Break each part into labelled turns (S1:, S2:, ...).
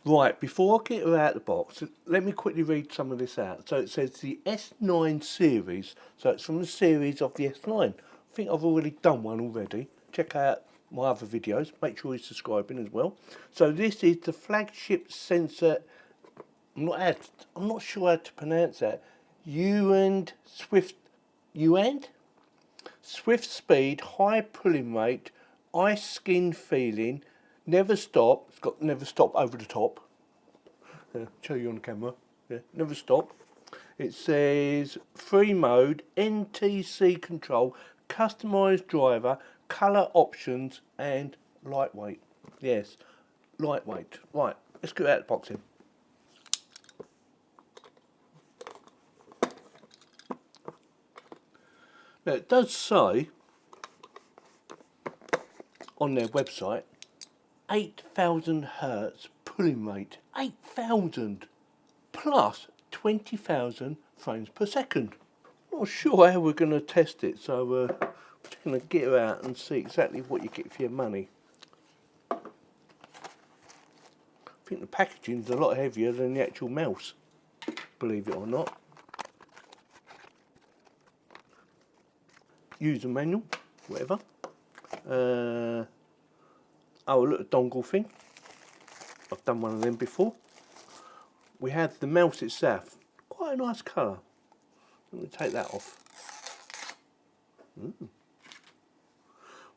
S1: Right, before I get her out of the box, let me quickly read some of this out. So it says the S9 series, so it's from the series of the S9. I think I've already done one already. Check out my other videos, make sure you're subscribing as well. So this is the flagship sensor, I'm not sure how to pronounce that, EWEADN Swift speed, high pulling rate, ice skin feeling, never stop. It's got never stop over the top. Show you on the camera. Yeah, never stop. It says free mode, NTC control, customized driver, color options, and lightweight. Yes, lightweight. Right, let's get out the box in. Now it does say on their website 8,000 hertz pulling rate. 8,000 plus 20,000 frames per second. Not sure how we're going to test it, so we're going to get her out and see exactly what you get for your money. I think the packaging's a lot heavier than the actual mouse, believe it or not. User manual, whatever. Oh, look, a dongle thing. I've done one of them before. We have the mouse itself. Quite a nice colour. Let me take that off.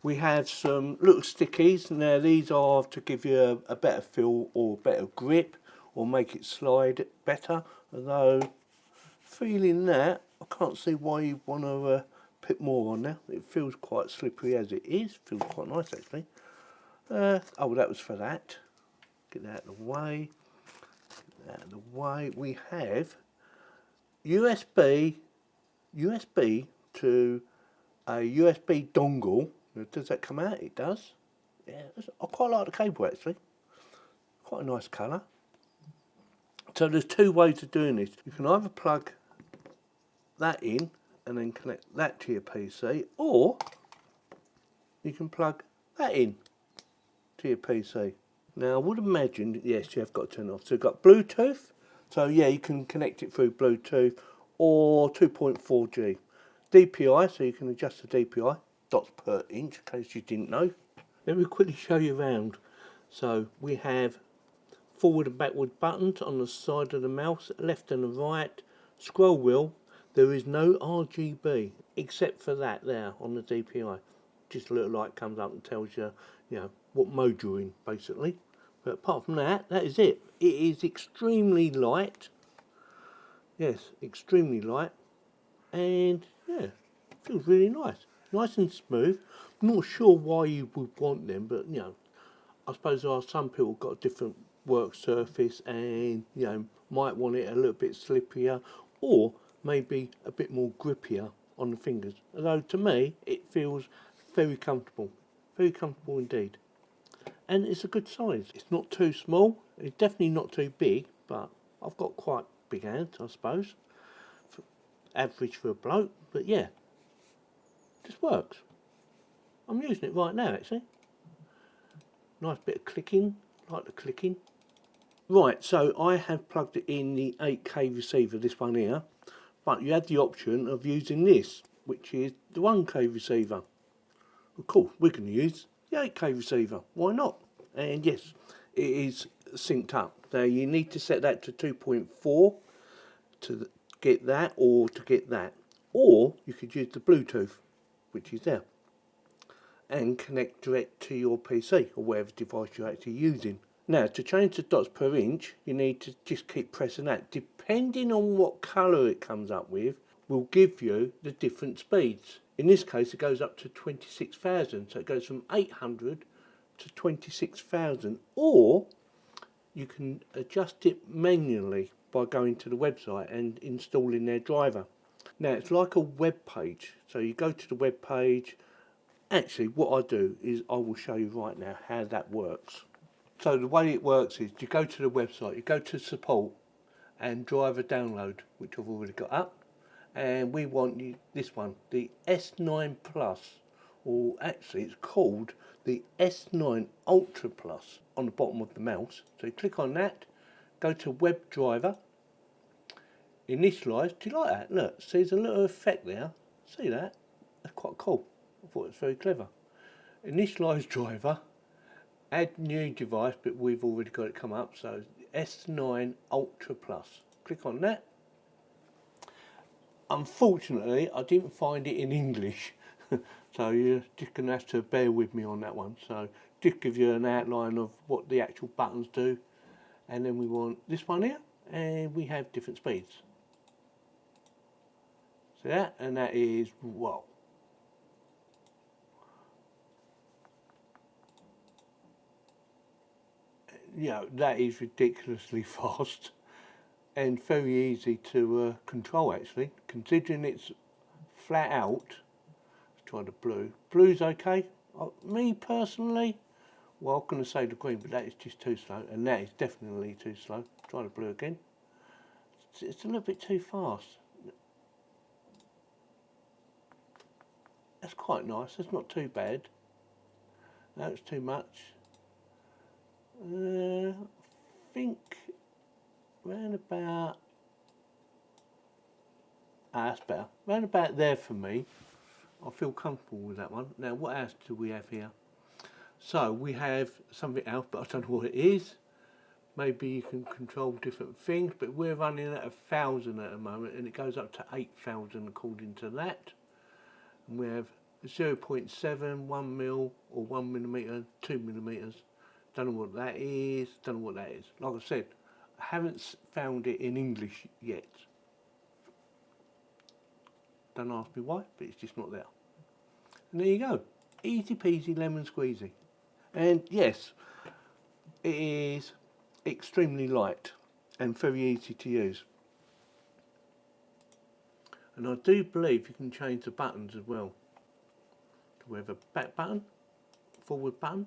S1: We have some little stickies. Now these are to give you a better feel or better grip or make it slide better. Although feeling that, I can't see why you want to put more on there. It feels quite slippery as it is. Feels quite nice actually. Oh, that was for that. Get that out of the way. Get that out of the way. We have USB to a USB dongle. Does that come out? It does. Yeah, I quite like the cable actually. Quite a nice colour. So there's two ways of doing this. You can either plug that in and then connect that to your PC, or you can plug that in to your PC. Now I would imagine, yes, you have got to turn it off. So you've got Bluetooth. So yeah, you can connect it through Bluetooth or 2.4G. DPI, so you can adjust the DPI, dots per inch, in case you didn't know. Let me quickly show you around. So we have forward and backward buttons on the side of the mouse, left and the right, scroll wheel. There is no RGB except for that there on the DPI. Just a little light comes up and tells you, what mode you're in, basically. But apart from that, that is it. It is extremely light. Yes, extremely light. And yeah, feels really nice. Nice and smooth. I'm not sure why you would want them, but I suppose there are some people got a different work surface and might want it a little bit slippier or maybe a bit more grippier on the fingers. Although to me it feels very comfortable indeed. And it's a good size. It's not too small, it's definitely not too big, but I've got quite big hands, I suppose. Average for a bloke, but yeah, just works. I'm using it right now actually. Nice bit of clicking, like the clicking. Right, so I have plugged it in the 8K receiver, this one here, but you have the option of using this, which is the 1K receiver. Of course, we're going to use the 8K receiver, why not? And yes, it is synced up. Now you need to set that to 2.4 to get that, or to get that. Or you could use the Bluetooth, which is there, and connect direct to your PC or whatever device you're actually using. Now to change the dots per inch, you need to just keep pressing that. Depending on what colour it comes up with, will give you the different speeds. In this case it goes up to 26,000, so it goes from 800 to 26,000, or you can adjust it manually by going to the website and installing their driver. Now it's like a web page, so you go to the web page. Actually what I do is I will show you right now how that works. So the way it works is you go to the website, you go to support and driver download, which I've already got up, and we want this one, the S9 Plus, or actually it's called the S9 Ultra Plus. on the bottom of the mouse. So you click on that, go to web driver, initialize. Do you like that? Look, see there's a little effect there. See that? That's quite cool. I thought it was very clever. Initialize driver, add new device, but we've already got it come up, so S9 Ultra Plus. Click on that. Unfortunately, I didn't find it in English, so you're just going to have to bear with me on that one. So just give you an outline of what the actual buttons do, and then we want this one here, and we have different speeds. See that? And that is, whoa. You know, that is ridiculously fast and very easy to control actually, considering it's flat out. Let's try the blue. Blue's okay. Me personally, well, I'm going to say the green, but that is just too slow, and that is definitely too slow. Try the blue again. It's a little bit too fast. That's quite nice. That's not too bad. That's too much. I think round about, that's better. Round about there for me. I feel comfortable with that one. Now, what else do we have here? So we have something else, but I don't know what it is. Maybe you can control different things, but we're running at 1,000 at the moment, and it goes up to 8,000 according to that. And we have 0.7, 1 mil, or 1 millimeter, 2 millimeters. Don't know what that is. Don't know what that is. Like I said, I haven't found it in English yet. Don't ask me why, but it's just not there. And there you go. Easy peasy lemon squeezy. And yes, it is extremely light and very easy to use. And I do believe you can change the buttons as well. We have a back button, forward button,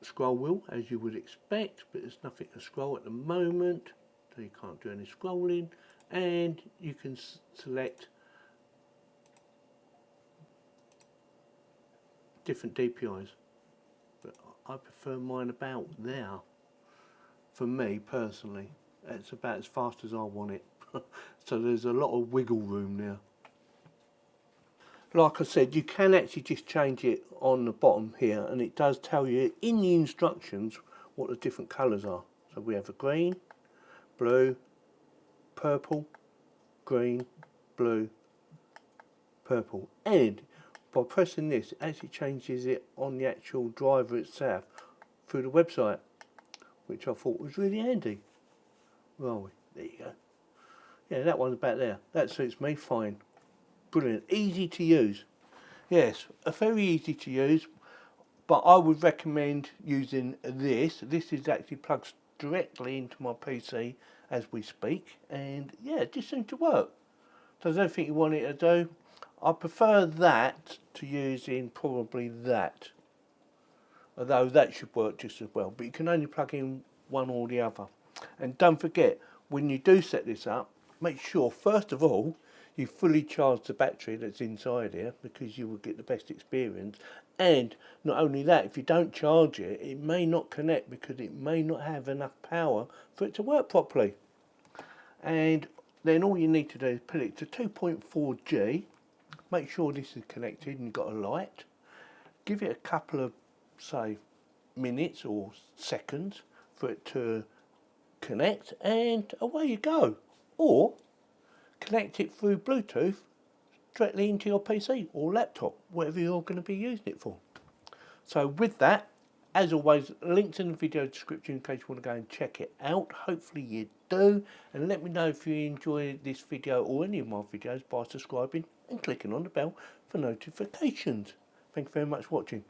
S1: scroll wheel as you would expect, but there's nothing to scroll at the moment, so you can't do any scrolling. And you can select different DPIs, but I prefer mine about there. For me personally, it's about as fast as I want it. So there's a lot of wiggle room there. Like I said, you can actually just change it on the bottom here, and it does tell you in the instructions what the different colours are. So we have a green, blue, purple, green, blue, purple, and by pressing this, it actually changes it on the actual driver itself through the website, which I thought was really handy. Where are we? There you go. Yeah, that one's about there. That suits me fine. Brilliant. Easy to use. Yes, very easy to use, but I would recommend using this. This is actually plugged directly into my PC as we speak, and yeah, it just seems to work. Does everything you want it to do. I prefer that to using probably that, although that should work just as well, but you can only plug in one or the other. And don't forget, when you do set this up, make sure first of all you fully charge the battery that's inside here, because you will get the best experience. And not only that, if you don't charge it, it may not connect because it may not have enough power for it to work properly. And then all you need to do is put it to 2.4G. Make sure this is connected and you've got a light. Give it a couple of, say, minutes or seconds for it to connect, and away you go. Or connect it through Bluetooth directly into your PC or laptop, whatever you're going to be using it for. So with that, as always, links in the video description in case you want to go and check it out. Hopefully you do, and let me know if you enjoy this video or any of my videos by subscribing and clicking on the bell for notifications. Thank you very much for watching.